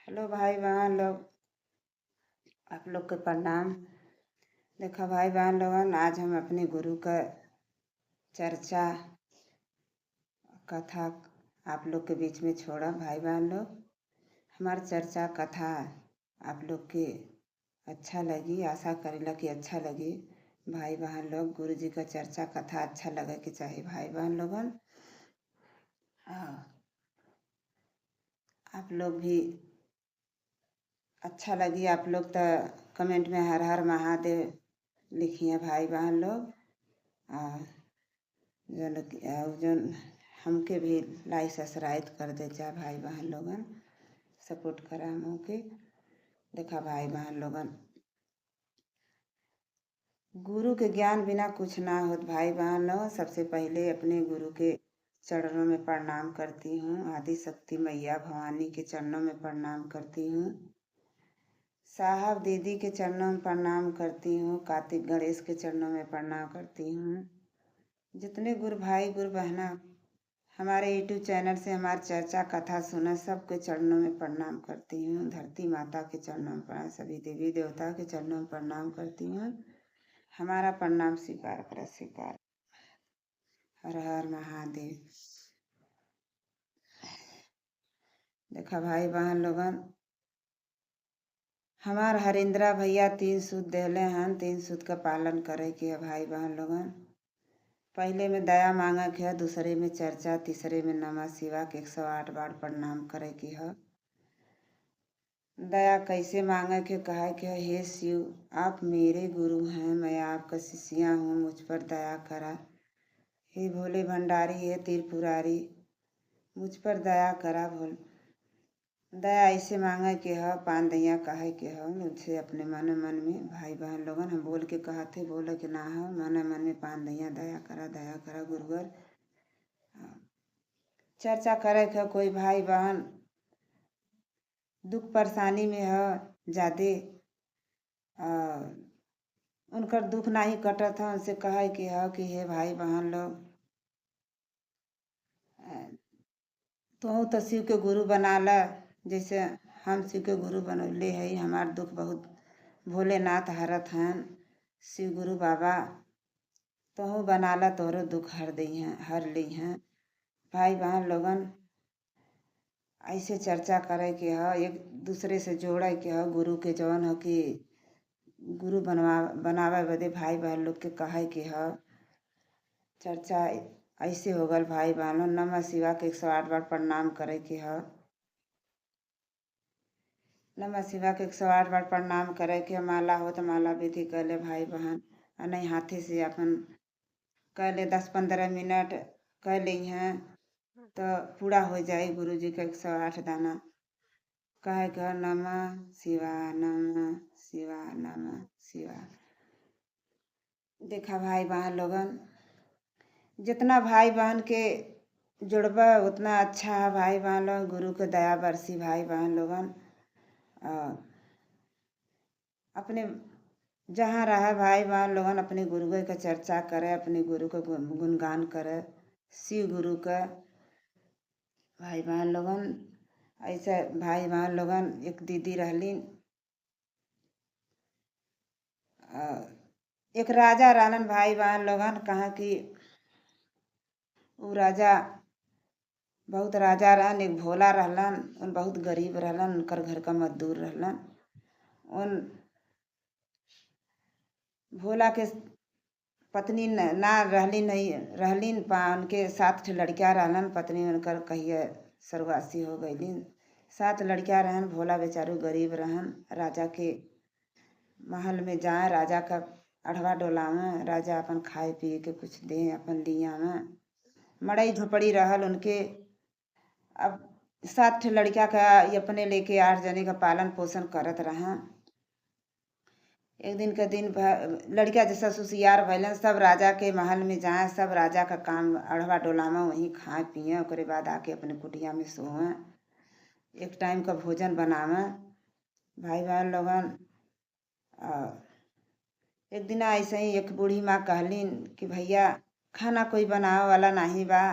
Hello भाई बहन लोग, आप लोग के प्रणाम। देखा भाई बहन लोगन, आज हम अपने गुरु का चर्चा कथा आप लोग के बीच में छोड़ा। भाई बहन लोग, हमारी चर्चा कथा आप लोग के अच्छा लगी, आशा करेला कि अच्छा लगी। भाई बहन लोग, गुरु जी का चर्चा कथा अच्छा लगे कि चाहिए भाई बहन लोगन। आप लोग भी अच्छा लगी आप लोग तो कमेंट में हर हर महादेव लिखिए भाई बहन लोग। जौन हमके भी लाइक सब्सक्राइब कर दे जा भाई बहन लोगन, सपोर्ट करा हम के। देखा भाई बहन लोगन, गुरु के ज्ञान बिना कुछ ना होत भाई बहन लोग। सबसे पहले अपने गुरु के चरणों में प्रणाम करती हूँ। आदि शक्ति मैया भवानी के चरणों में प्रणाम करती हूँ। साहब दीदी के चरणों में प्रणाम करती हूँ। कार्तिक गणेश के चरणों में प्रणाम करती हूँ। जितने गुरु भाई गुरु बहना हमारे यूट्यूब चैनल से हमारी चर्चा कथा सुना, सबके चरणों में प्रणाम करती हूँ। धरती माता के चरणों में प्रणाम, सभी देवी देवता के चरणों में प्रणाम करती हूँ। हमारा प्रणाम स्वीकार कर, स्वीकार। हर हर महादेव। देखा भाई बहन लोगन, हमार हरिंद्रा भैया 3 सूत देले हैं। 3 सूत का पालन करे के है भाई बहन लोगन। पहले में दया मांगे के है, दूसरे में चर्चा, तीसरे में नमः शिवा के 108 बार प्रणाम करे की है। दया कैसे मांगे के कहे के है, हे शिव आप मेरे गुरु हैं, मैं आपका शिष्या हूँ, मुझ पर दया करा। हे भोले भंडारी, हे त्रिपुरारी, मुझ पर दया करा। दया ऐसे मांगे के है, पान दैया कहे के है मुझसे अपने मन मन में। भाई बहन लोगन, हम बोल के कहते, बोले के ना है, मन मन में पान दैया दया करा गुरुवर। चर्चा करे के कोई भाई बहन दुख परेशानी में है ज़्यादा, उनकर दुख नहीं कटत है, उनसे कहे कि है कि हे भाई बहन लोग, तो शिव के गुरु बना ला। जैसे हम शिव के गुरु बनौले है, हमार दुख बहुत भोलेनाथ हरत हैं। शिव गुरु बाबा तो बना ला, तोरो दुख हर ली हैं। भाई बहन लोगन, ऐसे चर्चा करे के है, एक दूसरे से जोड़े के है। गुरु के जौन हो कि गुरु बनावे बदे भाई बहन लोग के कहे के है। चर्चा ऐसे हो गल भाई बहनों। नमः शिवा के 108 बार प्रणाम करे के है। नमः शिवा के 108 बार प्रणाम करे के। माला हो तो माला विधि कर ले भाई बहन, और नहीं हाथे से अपन कर ले। 10-15 मिनट कर ली हैं तो पूरा हो जाए गुरु जी का 108 दाना कहे के। नमः शिवा, नमः शिवा, नमः शिवा। देखा भाई बहन लोगन, जितना भाई बहन के जुड़बा उतना अच्छा है भाई बहन लोग। गुरु के दया बरसी भाई बहन लोगन। अपने जहाँ रहा भाई बहन लोगन अपने गुरु का चर्चा करे, अपने गुरु का गुणगान करे, शिव गुरु का। भाई बहन लोगन ऐसे भाई बहन लोगन, एक दीदी रहली, एक राजा रहलन भाई बहन लोगन। कहा कि वो राजा बहुत राजा रहन, एक भोला रहलन, उन बहुत गरीब रहलन, उनकर घर का मजदूर रहलन। उन भोला के पत्नी ना रहली, नहीं रहली, उनके 7 लड़कियाँ रहलन। पत्नी उनकर कहिए स्वर्गवासी हो गईली। 7 लड़कियाँ रहन। भोला बेचारू गरीब रहन। राजा के महल में जाए, राजा का अढ़वा डोलावें, राजा अपन खाए पिए के कुछ दे अपन लिया में। मड़ई झोपड़ी रहल उनके। अब 7 लड़कियाँ का अपने लेके 8 जने का पालन पोषण करत रहा। एक दिन का दिन लड़कियाँ जैसा सुसियार भैलन, सब राजा के महल में जाए, सब राजा का काम अढ़वा डोलामा वहीं खाए पिए, उसके बाद आके अपने कुटिया में सोएं, एक टाइम का भोजन बनावें। भाई बहन लोगन, एक दिन ऐसे ही एक बूढ़ी माँ कहलीन कि भैया खाना कोई बनावे वाला नहीं बा।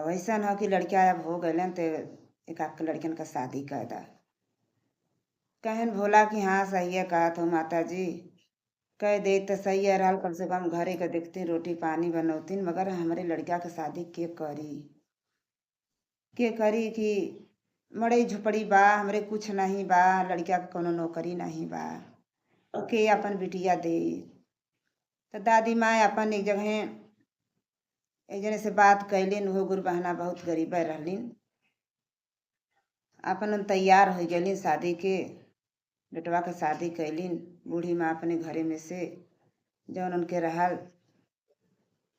वैसा हो कि लड़कियाँ अब हो गए तो एक आपके लड़कन का शादी कर दा। कहन भोला कि हाँ सही है कहा तो माता जी, कह दे तो सही है रहल, कम से कम घरे का देखती रोटी पानी बनौतीन, मगर हमारे लड़का के शादी के करी कि मड़ई झुपड़ी बा, हमरे कुछ नहीं बा, लड़का के कोनो नौकरी नहीं बा, के अपन बिटिया दे। तो दादी माँ अपन एक जने से बात कैलिन, वो गुरु बहना बहुत गरीब रहलिन, अपन तैयार हो गलिन शादी के, बेटवा के शादी कैलिन। बूढ़ी माँ अपने घरे में से जौन उनके रहल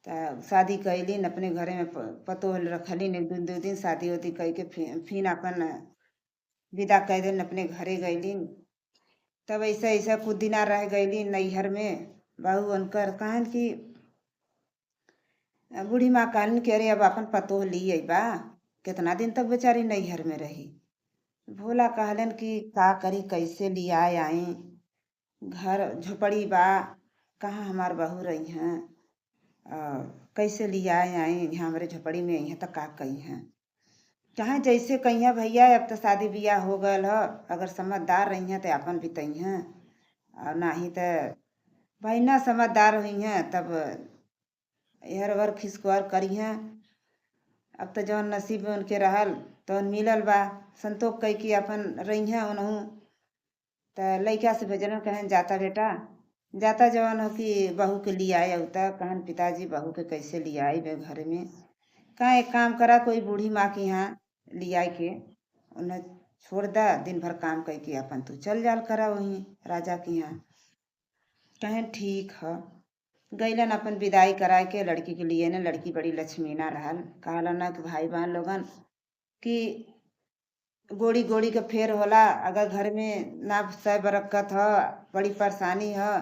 तो शादी कैलिन, अपने घरे में पतो रखलिन, एक दिन दो दिन शादी उदी कह के फिर अपन विदा कह दिन अपने घरे गैलिन। तब ऐसा ऐसा कुछ दिना रह गईलिन नैहर में। बहू उनकर कहन कि बूढ़ी माँ कहलिन कि अरे अब अपन पतो ली अबा, कितना दिन तक बेचारी नैहर में रही। भोला कहलन कि का करी, कैसे लिया आई, घर झोपड़ी बा, कहाँ हमार बहू रही हैं, कैसे लिया आई यहाँ हमारे झोपड़ी में आई हैं तो का कही हैं। चाहे जैसे कही हैं भैया, अब तो शादी ब्याह हो गल है, अगर समझदार रही हैं तो अपन भी तई हैं, और नहीं तो भाई ना समझदार हुई हैं तब इहर उहर खिसकुआर करी हैं। अब तो जौन नसीब में उनके रहल तो मिलल बा, संतोष कह के अपन रही हैं उनहू। तो लड़का से भेजन कहन जाता बेटा, जाता जवान हो कि बहू के लिए आए उता, कहन पिताजी बहू के कैसे ले आई वे घर में, कहाँ एक काम करा, कोई बूढ़ी माँ के यहाँ ले आए के उन्हें छोड़ दा, दिन भर काम करके अपन तू चल जाल करा वहीं राजा के यहाँ। कहन ठीक है। गईलन अपन विदाई करा के लड़की के लिए ना, लड़की बड़ी लक्ष्मीना रहल। कहला ना कि भाई बहन लोगन कि गोड़ी गोड़ी के फेर होला, अगर घर में ना सह बरकत ह, बड़ी परेशानी है,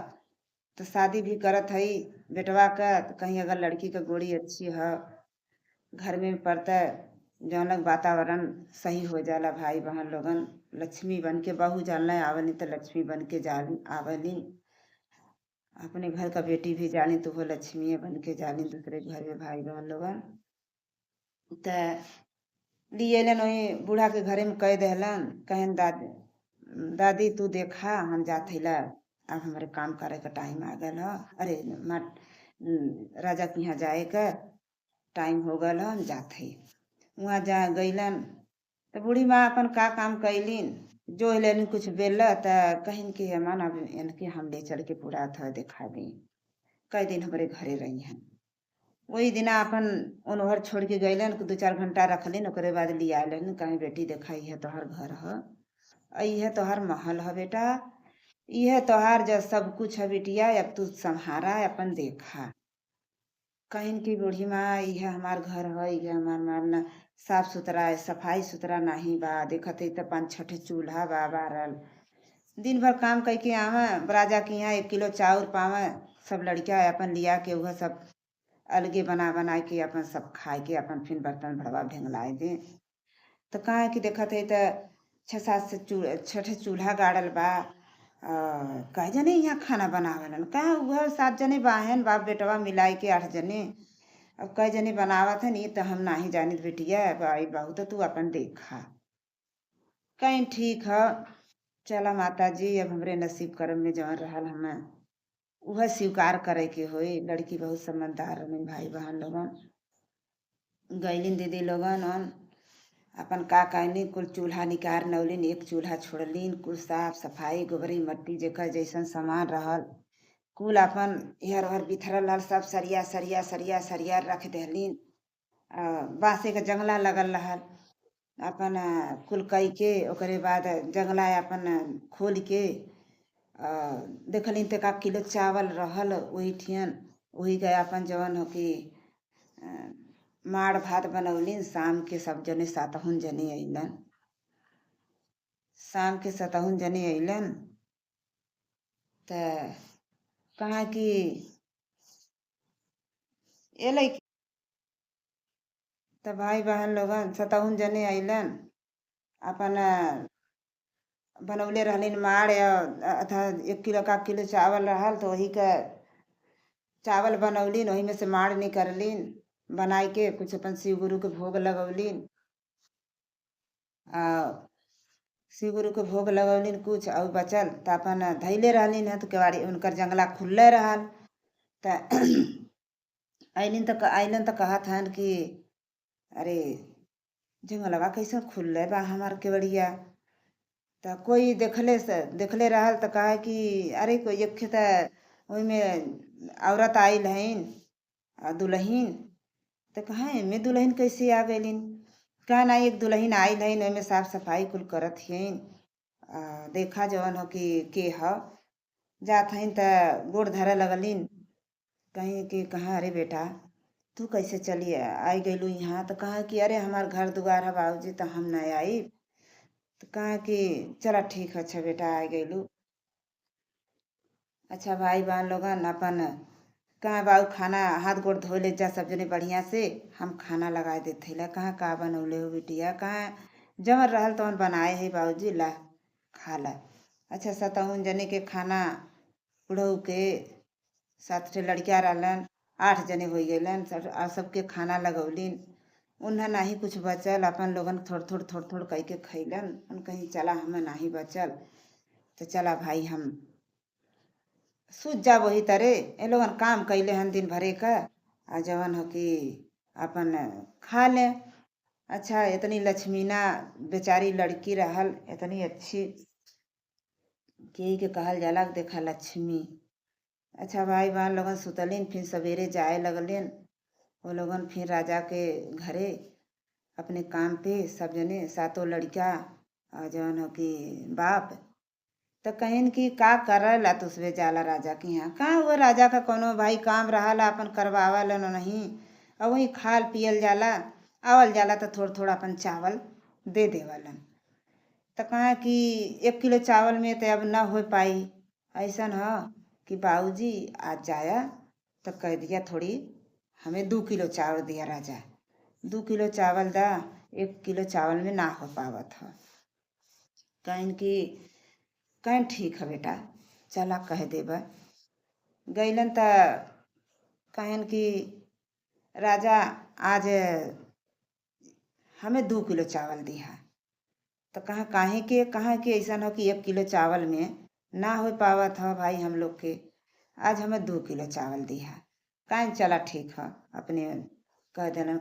तो शादी भी करत है बेटवा का, तो कहीं अगर लड़की का गोड़ी अच्छी है, घर में पड़ता जौनक वातावरण सही हो जाला। भाई बहन लोगन लक्ष्मी बन के बहू जालना आवली तो लक्ष्मी बन के जाली आवली, अपने घर का बेटी भी जाली तो वो लक्ष्मी बन के जाली दूसरे घर में। भाई बहन लोगन तो लिए वही बूढ़ा के घरे में कह दहलन, कहन दादी दादी तू देखा हम जात हिला, अब हमारे काम करे का टाइम आ गल है, अरे राजा के यहाँ जाए का टाइम हो गल है, हम जात ही। वहाँ जा गईलन तो बूढ़ी माँ अपन का काम कैलिन, जो लेन कुछ बेला तो कहिन कि हमान अब इनके हम ले चल के पूरा था दिखा दी। कई दिन हमारे घरे रही हैं, वही दिना अपन उनहर छोड़ के गईलन, 2-4 घंटा रखलिन, ओकरे बाद लिया आलन, कहीं बेटी देखा यह तोहर घर है, यह तोहर महल है बेटा, यह तोहार जो सब कुछ है बिटिया, अब तू संहारा अपन देखा। कहीं की बूढ़ी माँ यह हमार घर है, यह हमार मारना साफ सुथरा है, सफाई सुथरा नहीं बा, देखत है तो 5-6 चूल्हा बा बारल, दिन भर काम करके आवा राजा के यहाँ 1 किलो चाउर पावा, सब लड़का अपन लिया के वह सब अलगे बना बना के अपन सब खाए के अपन फिर बर्तन भड़वा ढेंगलाए दे। तो कहाँ कि देखत है तो 6-7 चूल्हा गाड़ल बा, कई जने यहाँ खाना बनावलन, कहाँ वह 7 जने बाहन बाप बेटवा मिलाई के 8 जने, अब कई जने बनावत है ये तो हम नहीं जानित बेटिया, भाई बहू तो तू अपन देखा। कहीं ठीक है, चला माता जी अब हमरे नसीब कर्म में जवन रहल हमें वह स्वीकार करे के होई। लड़की बहुत समझदार रही। भाई बहन लोगन गईलिन दीदी लोगन on अपन का कहनी, कुल चूल्हा निकार नौलिन, एक चूल्हा छोड़लिन, कुल साफ सफाई गोबरी मट्टी जेकर जैसन सामान रहल कुल अपन इहर उहर बिथरल रहल, सब सरिया सरिया सरिया सरिया रख देहलिन। बाँसे का जंगला लगल रहल, अपन कुल कई के ओकरे बाद जंगला अपन खोल के देखलिन तो 1 किलो चावल रहल वही ठियन, वही गए अपन जवन हो कि माड़ भात बनौलिन। शाम के सब जने 7 जने अइलन, शाम के 7 जने अइलन तो कहाँ कि एलै तो भाई बहन लोगन 7 जने अइलन, अपन बनौले रहलिन माड़, अथा 1 किलो का किलो चावल रहल तो वही का चावल बनौलिन, वही में से माड़ निकरलिन बनाई के, कुछ अपन शिव गुरु के भोग लगौलिन। आ शिव गुरु के भोग लगौलिन कुछ और बचल तो अपन धैले रहलिन है तो केवाड़ी उनकर जंगला खुलले रहल। तो अइलन तो कहत हन कि अरे जंगलवा कैसे खुलले बा हमार केवड़िया। तो कोई देखले रहल तो कहा कि अरे कोई एक खे तो में औरत आइल हईन दुल्हन। तो कहा एमे दुल्हन कैसे आ गईलिन। कहा ना एक दुल्हन आइल हईन ओमे साफ सफाई कुल करत हईन। देखा जवन हो कि के ह जात हईन त गोड़ धरे लगलिन। कहीं कि कहा अरे बेटा तू कैसे चली आई गईलू यहाँ। तो कहा कि अरे हमार घर दुआर है बाबूजी तो हम नहीं आई। तो कहा कि चला ठीक है अच्छा बेटा आ गईलू। अच्छा भाई बहन लोगन अपन कहाँ बाबू खाना हाथ गोड़ धो ले जा सब जने बढ़िया से हम खाना लगा देते ला। कहाँ का बनौले हो बिटिया कहाँ जमर रहल तो बनाए है बाबूजी ला खा ला। अच्छा सतहुन जने के खाना बुढ़ऊ के 7 ठे लड़किया रहलन 8 जने हो गलन और सबके खाना लगौलिन। उन्हें नहीं कुछ बचल अपन लोगन थोड़ थोड़ कह के खैलन। उन कहीं चला हमें नहीं बचल तो चला भाई हम सूझ जा वही तरह ए लोगन काम कैले हन दिन भरे का आ जवन हो कि अपन खा ले। अच्छा इतनी लक्ष्मीना बेचारी लड़की रहल इतनी अच्छी के कहल जाला देखा लक्ष्मी। अच्छा भाई बहन लोगन सुतलिन फिर सवेरे जाए लगलिन वो लोगन फिर राजा के घरे अपने काम पे सब जने सातों लड़का और जवन हो कि बाप। तो कहिन कि का करला तुसवे जाला राजा के यहाँ। कहाँ वो राजा का कोनो भाई काम रहा अपन करवावल नहीं और वही खाल पियल जाला आवल जाला तो थोड़ा थोड़ा अपन चावल दे देवलन। तो कहा कि 1 किलो चावल में तो अब ना हो पाई। ऐसा ह कि बाबूजी आज जाया तो कह दिया थोड़ी हमें 2 किलो चावल दिया राजा 2 किलो चावल दा 1 किलो चावल में ना हो पावत है। कहीं ठीक है बेटा चला कह देबा। गईलन त कहन कि राजा आज हमें 2 किलो चावल दिया। तो कहाँ के ऐसा हो कि 1 किलो चावल में ना हो पावत है भाई हम लोग के आज हमें 2 किलो चावल दिया। कहीं चला ठीक है अपने कह देना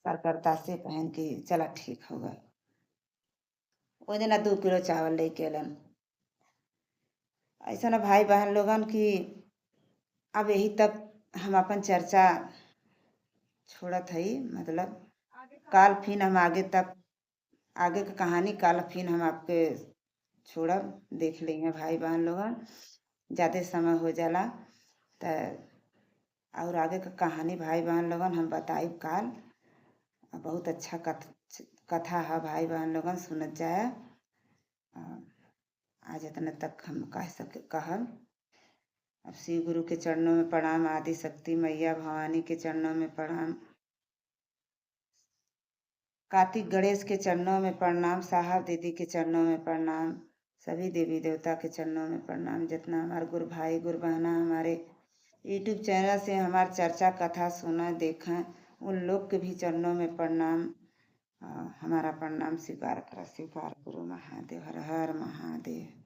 करता से कहन कि चला ठीक होगा। वो दिन 2 किलो चावल लेके अलन। ऐसा ना भाई बहन लोगन की अब यही तक हम अपन चर्चा छोड़त हई मतलब काल फिर हम आगे की कहानी काल फिर हम आपके छोड़ब देख लेंगे भाई बहन लोगन। ज़्यादा समय हो जाला तो और आगे का कहानी भाई बहन लोगन हम बताई काल। बहुत अच्छा कथा है भाई बहन लोगन सुनत जाए। आज इतना तक हम कहब। अब शिव गुरु के चरणों में प्रणाम आदि शक्ति मैया भवानी के चरणों में प्रणाम कार्तिक गणेश के चरणों में प्रणाम साहब दीदी के चरणों में प्रणाम सभी देवी देवता के चरणों में प्रणाम। जितना हमारे गुरु भाई गुरु बहना हमारे यूट्यूब चैनल से हमार चर्चा कथा सुना देखा उन लोग के भी चरणों में प्रणाम। हमारा प्रणाम स्वीकार करो। स्वीकार करो। महादेव हर हर महादेव।